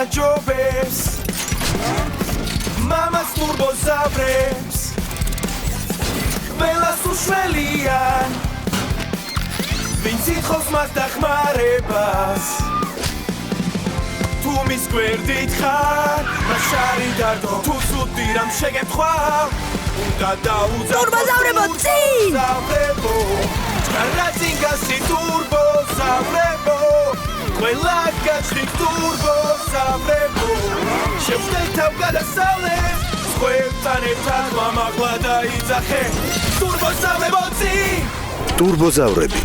გაჯობებს მამას ტურბოზავრებს ყველას უშველიან ვინც ითხოვს მას დახმარებას თუ მის გვერდით ხარ მას შარი დარდო თუ ცუდი რამ შეგემთხვა უნდა დაუძახო ტურბოზავრებო წინ Razingassi turbo savrebo Quella gachi turbo savrebo Shevsteltav gadasales Squeltanetan mamagla daidzaxe Turbo savrebo tsi ტურბოზავრები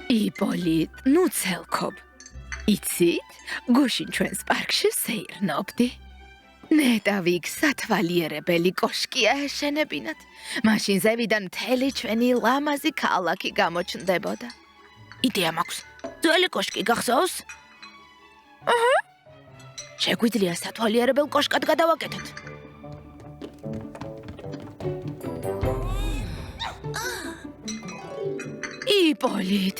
იპოლიტ, ნუ ცელქობ. იცით, გუშინ ჩვენს პარკში სეირნობდი. ნეტავიქ სათვალიერებელი კოშკია ეშენებინათ. მაშინ ზევიდან მთელი ჩვენი ლამაზი ქალაქი გამოჩნდებოდა. იდეა მაქვს. ძველი კოშკი გახსოვს? აჰა. შეგვიძლია სათვალიერებელ კოშკად გადავაკეთოთ. იპოლიტ.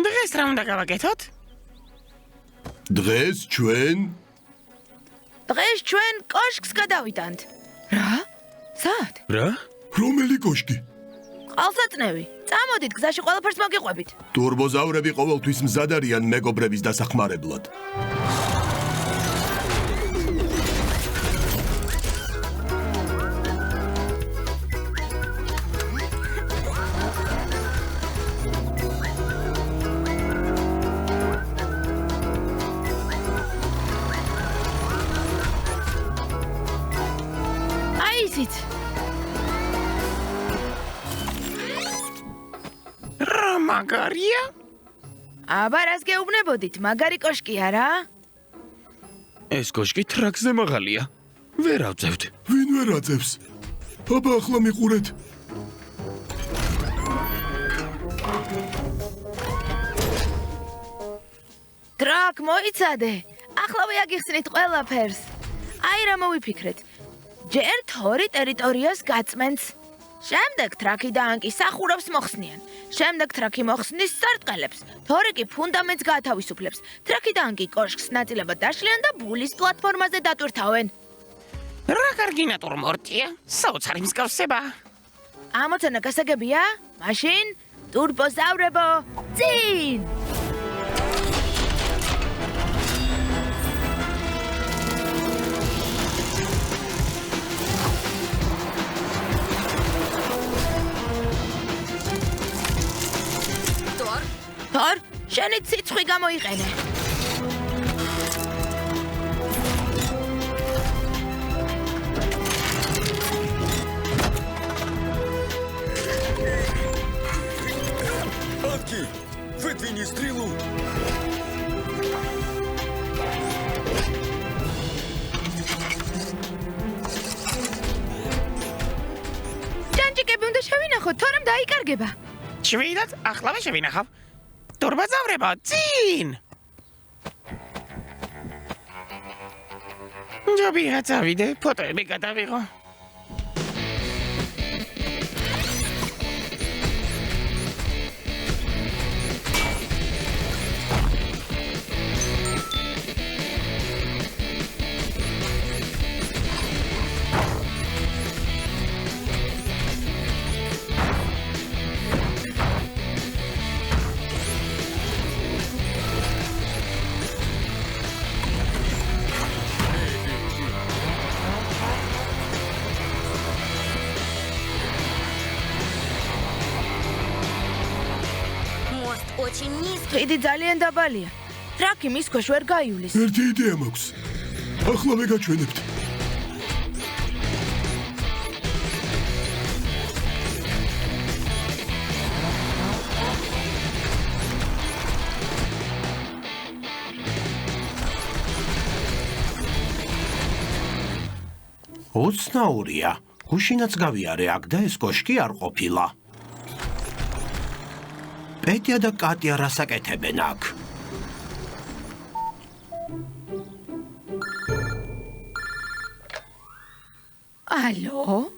დღეს რა უნდა გავაკეთოთ? დღეს ჩვენ დღეს ჩვენ კოშკს გადავიტანთ. რა? სად? რა? რომელი კოშკი? ყალსაწნევი. წამოდით, გზაში ყველაფერს მოგიყვებით. ტურბოზავრები ყოველთვის მზად არიან მეგობრების დასახმარებლად. აიცით. რა მაგარია? აბა რას გეუბნებოდით, მაგარი კოშკია რა? ეს კოშკი ტრაქზე მაღალია. ვერ ავწევთ. ვინ ვერ აწევს? აბა ახლა მიყურეთ. ტრაკ მოიცადე. ახლავე აგიხსნით ყველაფერს. აი რა მოვიფიქრეთ. ჯერ თორი ტერიტორიას გაწმენს. შემდეგ ტრაკი და ანკი სახურავს მოხსნიან. შემდეგ ტრაკი მოხსნის სარტყელებს. თორი კი ფუნდამენტს გაათავისუფლებს. ტრაკი და ანკი კოშკს ნაწილებად დაშლიან და ბულის პლატფორმაზე დატვირთავენ. რა კარგი ნატურმორტია? საოცარი მსგავსება. ამოცანა გასაგებია? მაშინ ტურბოზავრებო, წინ! თორ, შენი ციცხვი გამოიყენე. Атки, выдвини стрелу. ჯანჯიკები უნდა შევინახოთ, თორემ დაიკარგება. შვიდად, ახლავე შევინახავ. ტურბოზავრებო, წინ! ჯობია წავიდე, ფოტოები გადავიღო. Мост очень низкий. ხიდი ძალიან დაბალია. ტრაკი მის ქვეშ ვერ გაივლის. ერთი იდეა მაქვს. ახლავე გაჩვენებთ. უცნაურია. გუშინაც გავიარე აქ და ეს კოშკი არ ყოფილა. პეტია და კატია რას აკეთებენ აქ? ალო?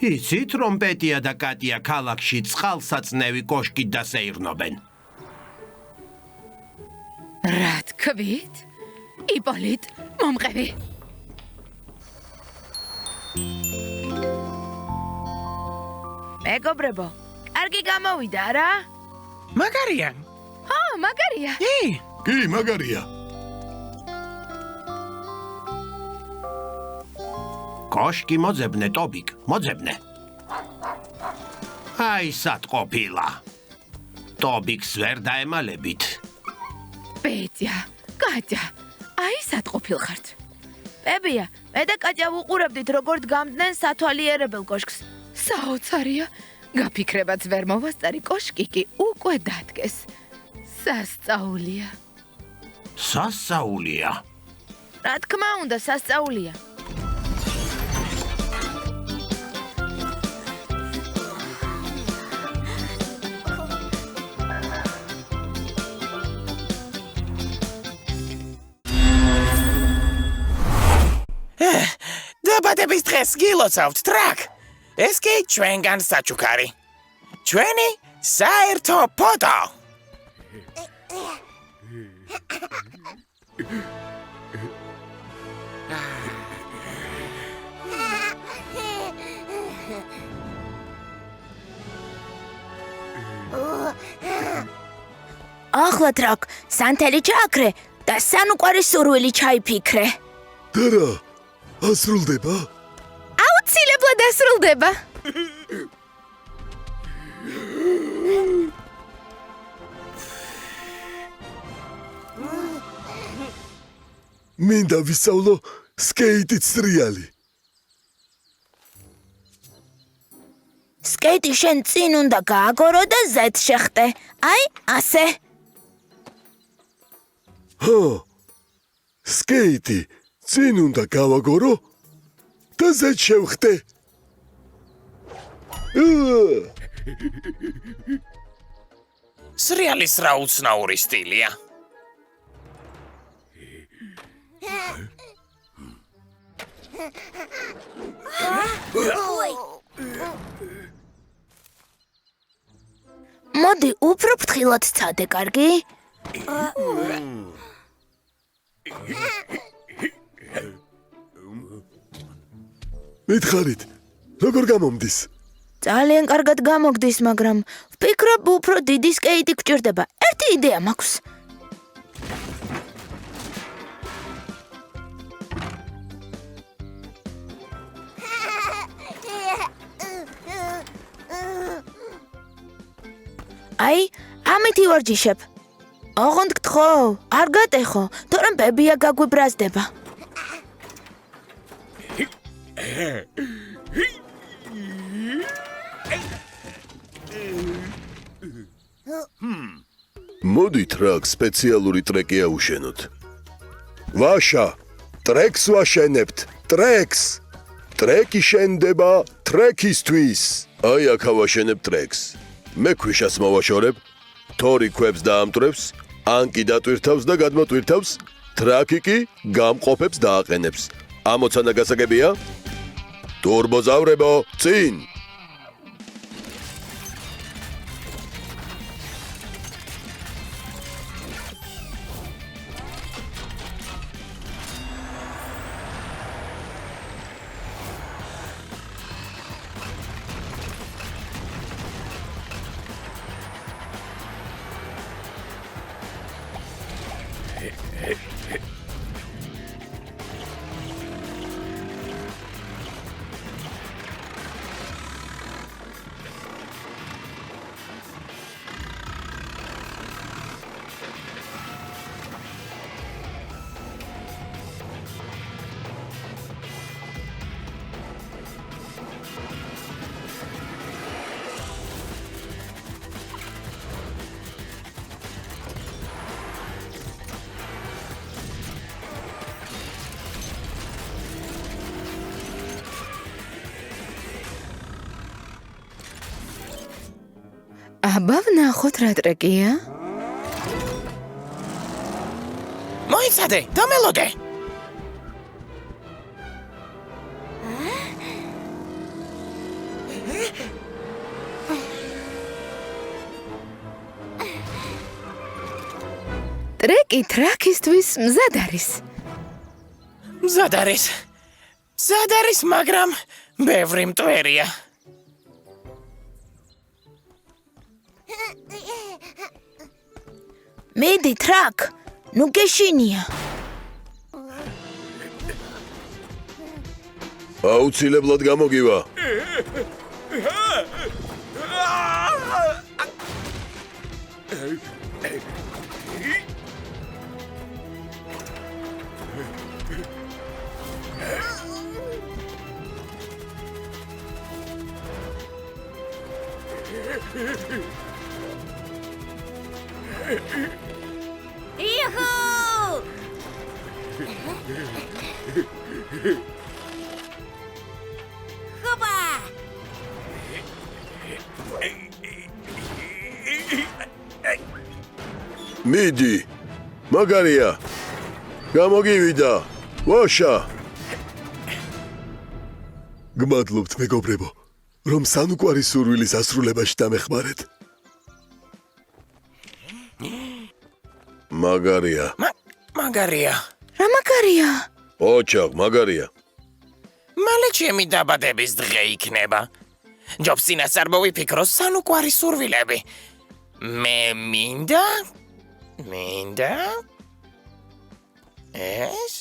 იცით, რომ პეტია და კატია ქალაქში წყალსაწნევი კოშკით დასეირნობენ? რა თქვით? იპოლიტ, მომყევი. მეგობრებო, კარგი გამოვიდა რა? მაგარია. ხო, მაგარია. კი, მაგარია. კოშკი მოძებნე, ტობიკ, მოძებნე. აი, სად ყოფილა. ტობიკს ვერ დაემალებით. პეტია, კატია, აი სად ყოფილხართ? პებია, მე და კატია ვუყურებდით როგორ დგამდნენ სათვალიერებელ კოშკს. საოცარია, გაფიქრებაც ვერ მოვასწარი, კოშკი კი უკვე დადგეს. სასწაულია. სასწაულია. რა თქმა უნდა, სასწაულია. დაბადების დღეს გილოცავთ ტრაკ. ეს კი ჩვენგან საჩუქარი. ჩვენი საერთო ფოტო. ახლა ტრაკ, სანთელი ჩააქრე და სანუკვარი სურვილი ჩაიფიქრე. და რა? ასრულდება? აუცილებლად დასრულდება. მინდა ვისწავლო სკეიტით სრიალი. სკეიტი შენ წინ უნდა გააგორო და ზედ შეხტე. აი, ასე. ჰო. სკეიტი წინ უნდა გავაგორო და ზედ შევხტე. სრიალის რა უცნაური სტილია. მოდი, უფრო ფრთხილად ცადე, კარგი? მითხარით, როგორ გამომდის? ძალიან კარგად გამოგდის, მაგრამ ვფიქრობ, უფრო დიდი სკეიტი გჭირდება. ერთი იდეა მაქვს. აი, ამით ივარჯიშებ. ოღონდ გთხოვ, არ გატეხო, თორემ ბებია გაგვიბრაზდება. მოდით ტრაკ სპეციალური ტრეკი აუშენოთ. ვაშა, ტრეკს ვაშენებთ, ტრეკს. ტრეკი შენდება ტრეკისთვის. აი აქ ავაშენებ ტრეკს. მე ქვიშას მოვაშორებ, თორი ქვებს დაამტვრევს, ანკი დატვირთავს და გადმოტვირთავს, ტრაკი კი გამყოფებს და აყენებს. ამოცანა გასაგებია? ტურბოზავრებო, წინ! აბა ვნახოთ რა ტრეკია. მოიცადე, დამელოდე. ტრეკი ტრაკისთვის მზად არის. მზად არის, მაგრამ ბევრი მტვერია. მიდი ტრაკ, ნუ გეშინია. აუცილებლად გამოგივა. იჰუ! ხობა! მიდი. მაგარია. გამოგივიდა. ვაშა. გმადლობთ მეგობრებო, რომ სანუკვარი სურვილის ასრულებაში დამეხმარეთ. მაგარია. მაგარია. რა მაგარია? ოჩაღ, მაგარია. მალე ჩემი დაბადების დღე იქნება. ჯობს წინასწარ მოვიფიქრო სანუკვარი სურვილები. მე მინდა ეს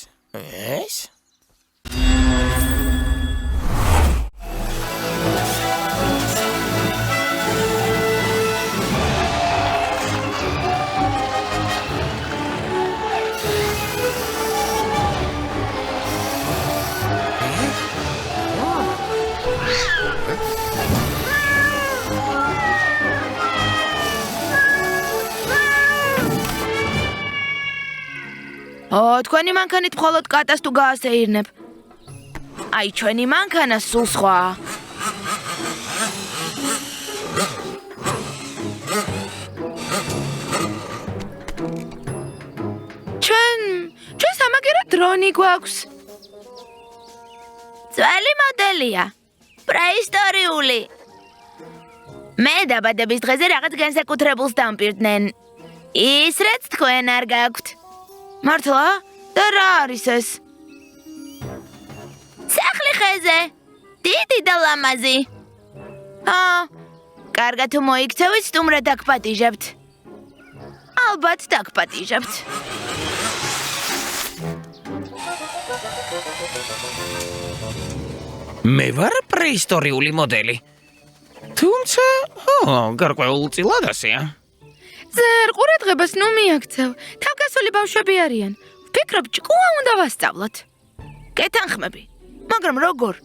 თქვენი მანქანით მხოლოდ კატას თუ გაასეირნებ. აი, ჩვენი მანქანა სულ სხვა. ჩვენ სამაგერო დრონი გვაქვს. ძველი მოდელია. პრეისტორიული. მე დაბადების დღეზე რაღაც განსაკუთრებულს დამპირდნენ. ის რაც თქვენ არ გაქვთ. მართლა? და რა არის ეს? სახლი ხეზე. დიდი და ლამაზი. კარგად თუ მოიქცევით, სტუმრად დაგპატიჟებთ. ალბათ დაგპატიჟებთ. მე ვარ პრეისტორიული მოდელი. თუმცა, გარკვეულწილად ასეა. ზერ ყურადღებას ნუ მიაქცევ. თავგასული ბავშვები არიან. ვფიქრობ, ჭკუა უნდა ვასწავლოთ. გეთანხმები. მაგრამ როგორ?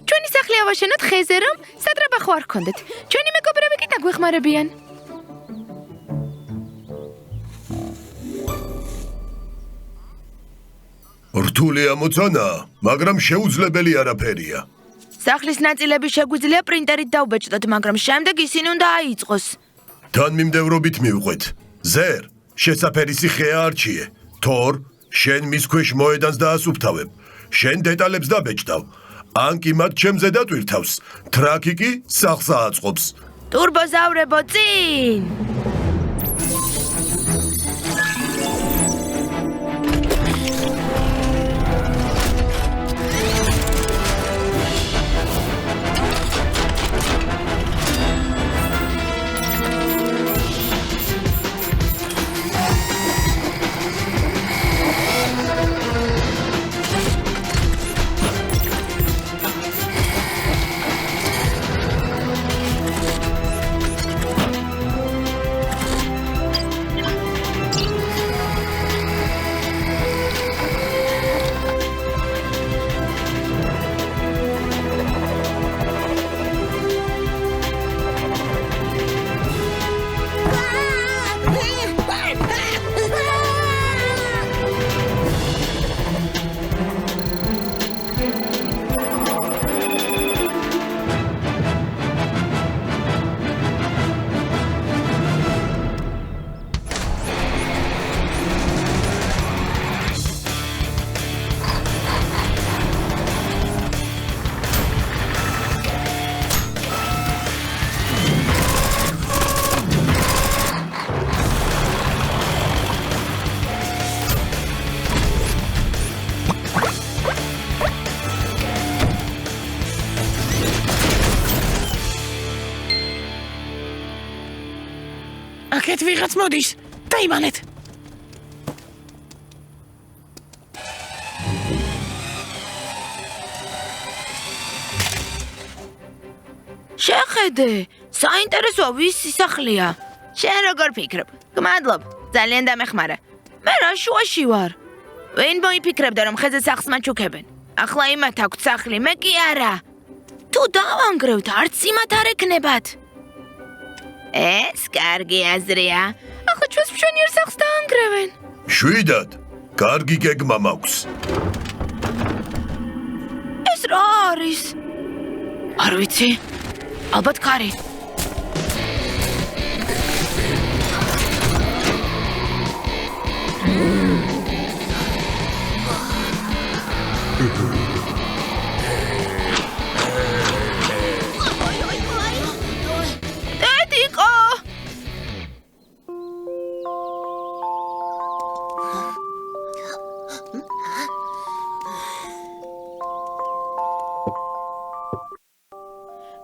ჩვენი სახლი ავაშენოთ ხეზე, რომ სატრაბახო არ გქონდეთ. ჩვენი მეგობრები კი დაგვეხმარებიან. რთული ამოცანა, მაგრამ შეუძლებელი არაფერია. სახლის ნაწილები შეგვიძლია პრინტერით დავბეჭდოთ, მაგრამ შემდეგ ისინი უნდა აიწყოს. თანმიმდევრობით მივყვეთ. ზერ, შესაფერისი ხეა არჩიე. თორ, შენ მის ქვეშ მოედანს დაასუფთავებ. შენ დეტალებს დაბეჭდავ. ან კი მათ ჩემზე დატვირთავს. ტრაკი კი სახლს ააწყობს. ტურბოზავრებო წინ! აქეთ ვიღაც მოდის. დაიმალეთ. შეხედე, საინტერესო ვის სახლია. შენ როგორ ფიქრობ? გმადლობ, ძალიან დამეხმარა. მე რა შუაში ვარ? ვინ მოიფიქრებდა რომ ხეზე სახლს მაჩუქებენ? ახლა იმათ აქვთ სახლი, მე კი არა. თუ დავანგრევთ, არც იმათ არ ეკნებათ. ეს კარგი აზრია. ახლა ჩვენს მშვენიერ სახლს დაანგრევენ. შვიდად, კარგი გეგმა მაქვს. ეს რა არის? არ ვიცი. ალბათ კარი. დედიკო!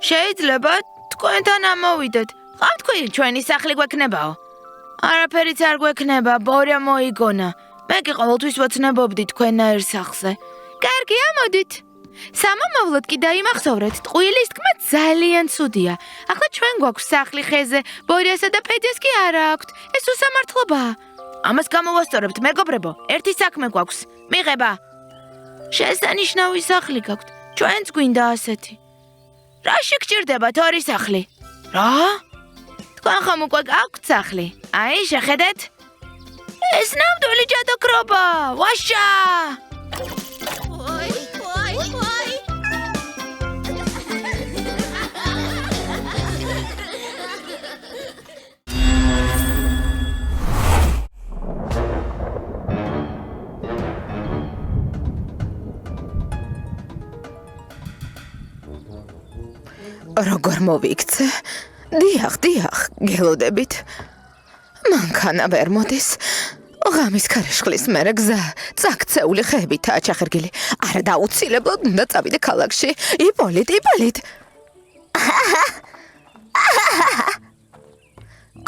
შეიძლება თქვენთან ამოვიდეთ. ხარ თქვი ჩვენი სახლი გვექნებაო? არაფერიც არ გვექნება, ბორა მოიგონა. მე კი ყოველთვის ვოცნებობდი თქვენაერ სახლზე. კარგი, ამოდით. სამომავლოდ კი დაიმახსოვრეთ, ტყუილის თქმა ძალიან ცუდია. ახლა ჩვენ გვაქვს სახლი ხეზე, ბორიასა და ფედიას კი არ აქვთ. ეს უსამართლობაა. ამას გამოვასწორებთ, მეგობრებო, ერთი საქმე გვაქვს. მიღება. შესანიშნავი სახლი გაქვთ. ჩვენც გვინდა ასეთი. რა შეგჭირდებათ ორი სახლი? რა? თქვენ ხომ უკვე გაქვთ სახლი? აი, შეხედეთ. ეს ნამდვილი ჯადოქრობა! ვაშა! როგორ მოვიქცე? დიახ, გელოდებით. მანქანა ვერ მოდის. ღამის ქარიშხლის მერე გზა წაქცეული ხეებითაა ჩახერგილი. არა დაუცილებლად უნდა წავიდე ქალაქში. იპოლიტ.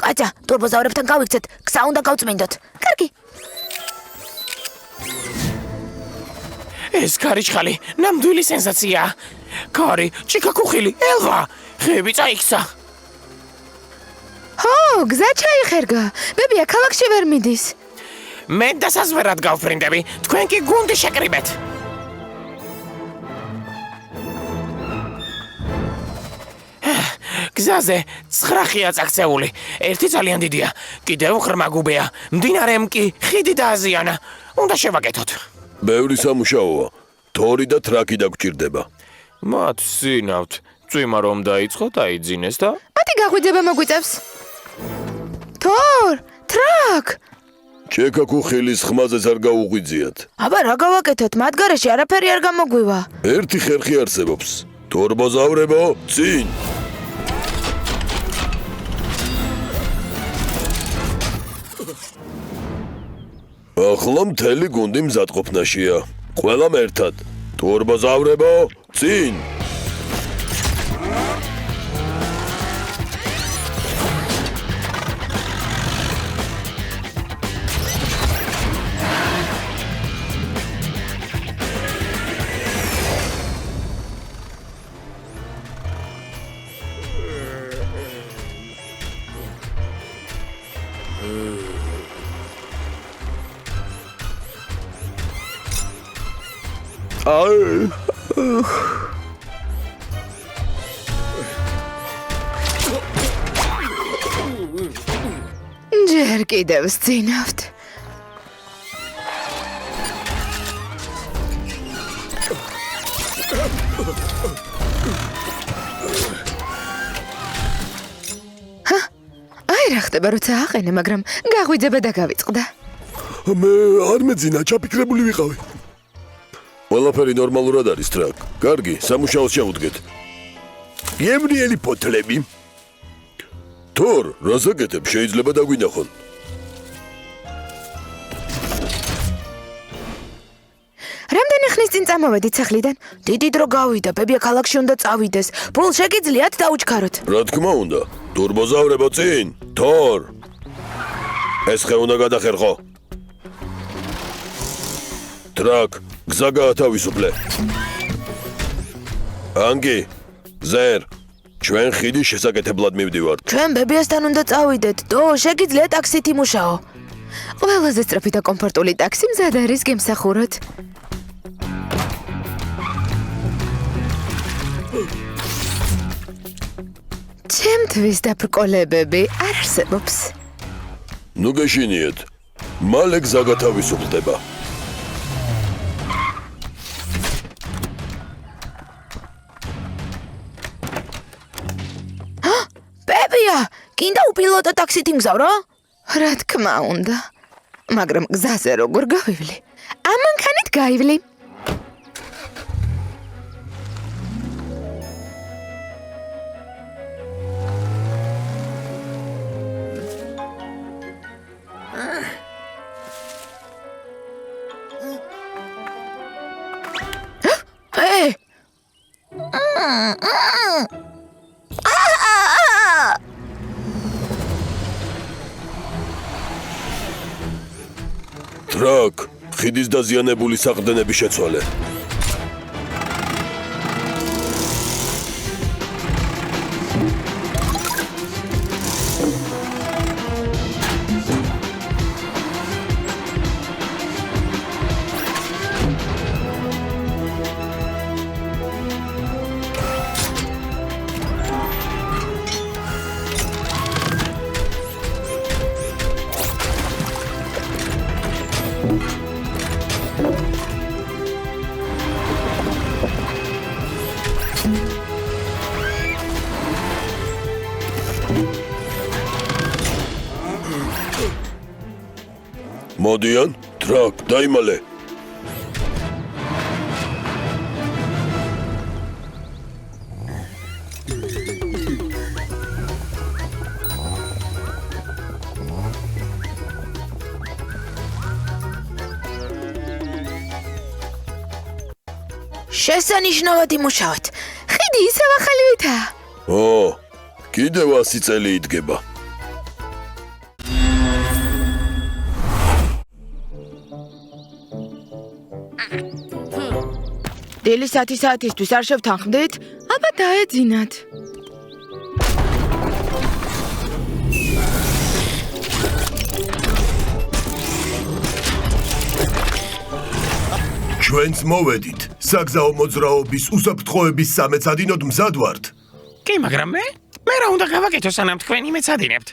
კაცა, ტურბოზავრებთან გავიქცეთ. გზა უნდა გავწმინდოთ. კარგი. ეს ქარიშხალი ნამდვილი სენსაციაა. კარი, ჭიქაქუხილი, ელვა, ხეები წაიქცა. ჰო, გზა ჩაიხერგა. ბებია ქალაქში ვერ მიდის. მე დასაზვერად გავფრინდები, თქვენ კი გუნდი შეკრიბეთ. გზაზე 9 ხეა წაქცეული. ერთი ძალიან დიდია, კიდევ ღრმა გუბეა. მდინარემ კი ხიდი დააზიანა. უნდა შევაკეთოთ. ბევრი სამუშაოა. თორი და ტრაკი დაგჭირდება. მათ სინავთ, წვიმა რომ დაიწყო, დაიძინეს და მათი გაღვიძება მოგვიწევს. თორ, ტრაკ. ჭიქაქუხილის ხმაზეც არ გაუღვიძიათ. აბა რა გავაკეთოთ? მათ გარეშე არაფერი არ გამოგვივა. ერთი ხერხი არსებობს. თორბოზავრებო, წინ! ახლა მთელი გუნდი მზადყოფნაშია. ყველამ ერთად. თორბოზავრებო, წინ! ჯერ კიდევ სწინავთ. აი რა ხდება როცა აყენე, მაგრამ გაღვიძება და გავიწყდა. მე არ მეძინა, ჩაფიქრებული ვიყავი. ყველაფერი ნორმალურად არის, ტრაკ. კარგი, სამუშაოს ჩავუდგეთ. გემრიელი ფოთლები. თორ, რას აკეთებ, შეიძლება დაგვინახონ. რამდენი ხნის წინ წამოვედით სახლიდან? დიდი დრო გავიდა, ბებია ქალაქში უნდა წავიდეს. ბულ შეგიძლიათ დაუჩქაროთ. რა თქმა უნდა. თორბოზავრებო წინ. თორ. ეს ხე უნდა გადახერხო. ტრაკ, გზა გაათავისუფლე. ანგი, ზერ, ჩვენ ხიდის შესაკეთებლად მივდივართ. ჩვენ ბებიასთან უნდა წავიდეთ. დო, შეგიძლია ტაქსით იმუშაო. ყველაზე სწრაფი და კომფორტული ტაქსი მზად არის გემსახუროთ. ჩემთვის დაბრკოლებები არ არსებობს. ნუ გეშინიეთ. მალე გზა გათავისუფლდება. ბებია, კიდე უპილოტო ტაქსით იმგზავრო? რა თქმა უნდა. მაგრამ გზაზე როგორ გავივლი? ამ მანქანით გაივლი. ტრაკ, ხიდის დაზიანებული საყრდენები შეცვალე. მოდიან, ტრაკ, დაიმალე. შესანიშნავად იმუშავეთ. ხიდი ისევ ახალვითაა. კიდევ 100 წელი იდგება. დილის 10 საათისთვის არ შევთანხმდით? ალბათ დაეძინათ. ჩვენც მოვედით. საგზაო მოძრაობის უსაფრთხოების სამეცადინოდ მზად ვართ. კი, მაგრამ მე რა უნდა გავაკეთო სანამ თქვენ იმეცადინებთ?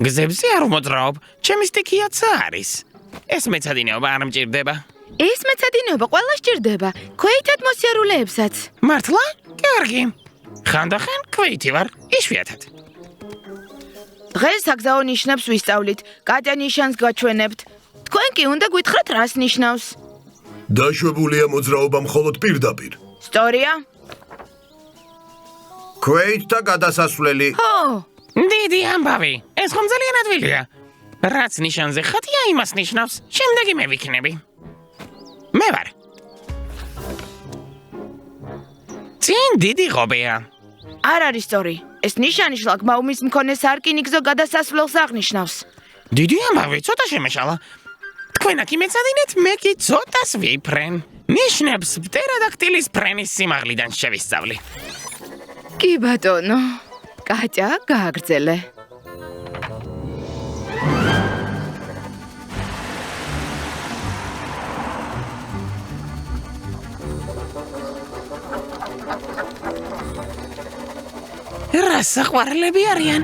გზებზე არ უმოძრაობ, ჩემი სტიქიაც არის. ეს მეცადინეობა არ მჭირდება. ეს მეცადინეობა ყველა სჭირდება. ქვეითად მოსიარულეებსაც. მართლა? კარგი. ხანდახან ქვეითი ვარ, იშვიათად. დღეს საგზაო ნიშნებს ვისწავლით. კატა ნიშანს გაჩვენებთ. თქვენ კი უნდა გითხრათ რას ნიშნავს. დაშვებულია მოძრაობა მხოლოდ პირდაპირ. სწორია? ქვეით და გადასასვლელი. ხო. დიდი ამბავი. ეს ხომ ძალიან ადვილია. რაც ნიშანზე ხატია, იმას ნიშნავს. შემდეგი მე ვიქნები. მე ვარ. წინ დიდი ღობეა. არ არის სწორი. ეს ნიშანი შლაგბაუმის მქონე სარკინიგზო გადასასვლელს აღნიშნავს. დიდი ამბავი, ცოტა შემეშალა. თქვენ აქ იმეცადინეთ, მე კი ცოტას ვიფრენ. ნიშნებს პტეროდაქტილის ფრენის სიმაღლიდან შევისწავლი. კი ბატონო. კატა, გააგრძელე. რა საყვარლები არიან?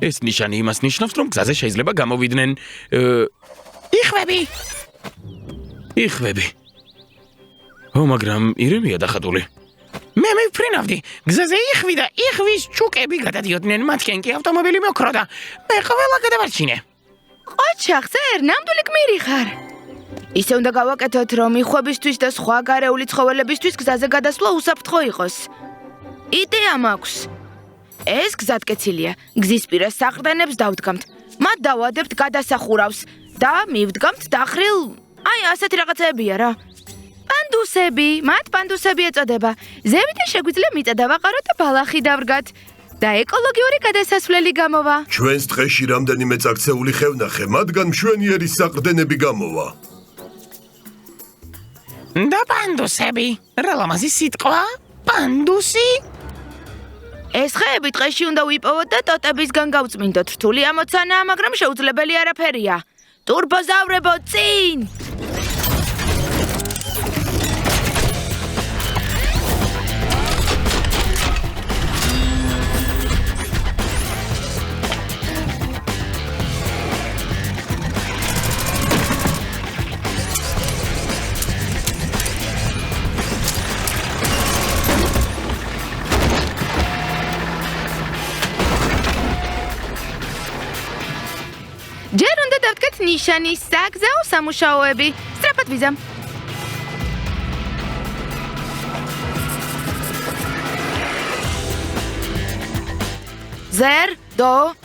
ეს ნიშანი იმას ნიშნავს, რომ გზაზე შეიძლება გამოვიდნენ იხვები. მაგრამ ირემია დახატული. მე მივფრინავდი, გზაზე იხვი და იყვის ჩუკები გადადიოდნენ, მათკენ კი ავტომობილი მოკრო და მე ყველა გადავარჩინე. ყოჩახ, ზერ, ნამდვილი გმირი ხარ. ისე უნდა გავაკეთოთ, რომ იხვებისთვის და სხვა გარეული ცხოველებისთვის გზაზე გადასვლა უსაფრთხო იყოს. იდეა მაქვს. ეს გზატკეცილია. გზის პირას საყრდენებს დავდგამთ. მათ დავადებთ გადასახურავს და მივდგამთ დახრილ. აი, ასეთი რაღაცებია რა. პანდუსები, მათ პანდუსები ეწოდება. ზევიდან შეგვიძლია მიწა დავაყაროთ და ბალახი დავრგათ. და ეკოლოგიური გადასასვლელი გამოვა. ჩვენს ტყეში რამდენიმე წაქცეული ხევნახე, მათგან მშვენიერი საყრდენები გამოვა. და პანდუსები. რა ლამაზი სიტყვა? პანდუსი? ეს ხეები ტყეში უნდა ვიპოვოთ და ტოტებისგან გავწმინდოთ. რთული ამოცანაა, მაგრამ შეუძლებელი არაფერია. ტურბოზავრებო, წინ! ჯერ უნდა დავდგეთ ნიშანი, საგზაო სამუშაოები. სწრაფად ვიზამ. ზერ, დო,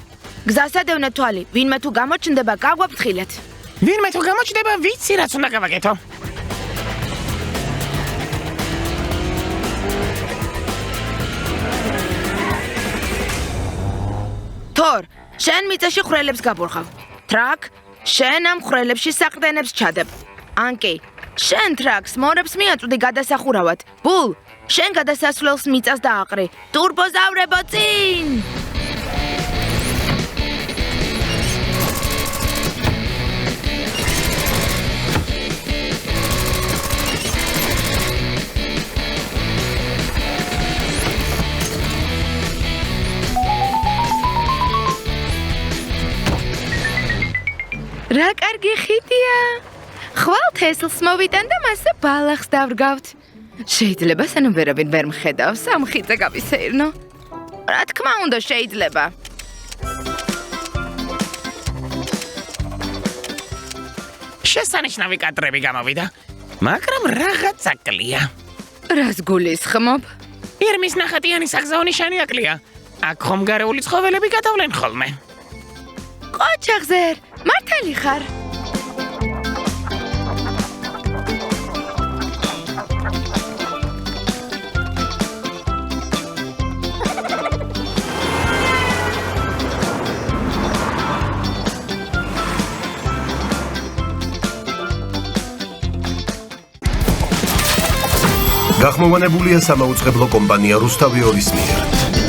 გზასადევნე თვალი. ვინმე თუ გამოჩნდება, გაგვაფრთხილეთ. ვინმე თუ გამოჩნდება, ვიცი რაც უნდა გავაკეთო. თორ, შენ მიწაში ხვრელებს გაბურხავ. ტრაკ, შენ ამ ხვრელებში საყრდენებს ჩადებ. ანკი, შენ ტრაკს მორებს მიაწვდი გადასახურავად. ბულ, შენ გადასასვლელს მიწას დააყრი. ტურბოზავრებო, წინ! რა კარგი ხიდია. ხვალ თესლს მოვიტან და მასზე ბალახს დავრგავთ. შეიძლება სანამ ვერავინ ვერ მხედავს, ამ ხიდზე გავისეირნო. რა თქმა უნდა, შეიძლება. შესანიშნავი კადრები გამოვიდა, მაგრამ რაღაც აკლია. რას გულისხმობ? ირმის ნახატიანი საგზაო ნიშანი აკლია. აქ ხომ გარეული ცხოველები გადავლენ ხოლმე. ყოჩახზერ, მართალი ხარ. გახმოვანებულია სამაუწყებლო კომპანია რუსთავი ორის მიერ.